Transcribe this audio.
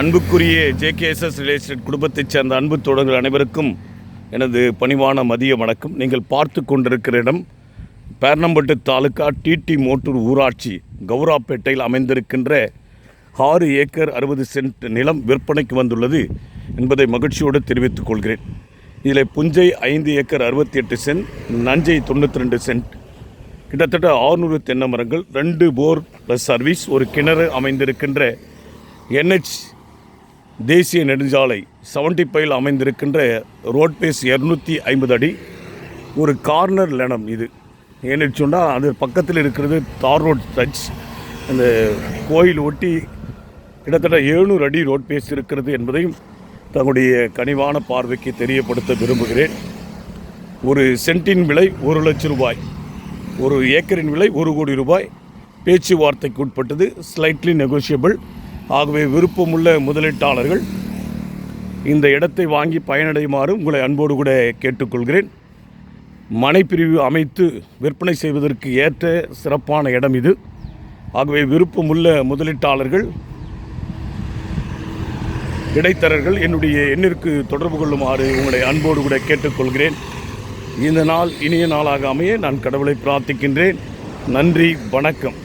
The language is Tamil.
அன்புக்குரிய ஜேகேஎஸ்எஸ் ரியல் எஸ்டேட் குடும்பத்தைச் சேர்ந்த அன்பு தோழர்கள் அனைவருக்கும் எனது பணிவான மதிய வணக்கம். நீங்கள் பார்த்து கொண்டிருக்கிற இடம் பேர்னம்பட்டு தாலுகா டிடி மோட்டூர் ஊராட்சி கௌராப்பேட்டையில் அமைந்திருக்கின்ற 6 ஏக்கர் 60 சென்ட் நிலம் விற்பனைக்கு வந்துள்ளது என்பதை மகிழ்ச்சியோடு தெரிவித்துக் கொள்கிறேன். இதில் புஞ்சை 5 ஏக்கர் 68 சென்ட், நஞ்சை 92 சென்ட், கிட்டத்தட்ட 600 தென்னை மரங்கள், 2 போர் ப்ளஸ் சர்வீஸ், ஒரு கிணறு அமைந்திருக்கின்ற NH தேசிய நெடுஞ்சாலை 75 அமைந்திருக்கின்ற ரோட்பேஸ் 250 அடி, ஒரு கார்னர் லேனம். இது ஏன்னு சொன்னால் அது பக்கத்தில் இருக்கிறது தார் ரோட் டச். அந்த கோயில் ஒட்டி கிட்டத்தட்ட 700 அடி ரோட்பேஸ் இருக்கிறது என்பதையும் தங்களுடைய கனிவான பார்வைக்கு தெரியப்படுத்த விரும்புகிறேன். ஒரு சென்ட்டின் விலை 1 லட்சம் ரூபாய், ஒரு ஏக்கரின் விலை 1 கோடி ரூபாய். பேச்சுவார்த்தைக்கு உட்பட்டது, ஸ்லைட்லி நெகோஷியபிள். ஆகவே விருப்பமுள்ள முதலீட்டாளர்கள் இந்த இடத்தை வாங்கி பயனடையுமாறு உங்களை அன்போடு கூட கேட்டுக்கொள்கிறேன். மனைப்பிரிவு அமைத்து விற்பனை செய்வதற்கு ஏற்ற சிறப்பான இடம் இது. ஆகவே விருப்பமுள்ள முதலீட்டாளர்கள், இடைத்தரகர்கள் என்னுடைய எண்ணிற்கு தொடர்பு கொள்ளுமாறு உங்களை அன்போடு கூட கேட்டுக்கொள்கிறேன். இந்த நாள் இனிய நாளாக அமைய நான் கடவுளை பிரார்த்திக்கின்றேன். நன்றி, வணக்கம்.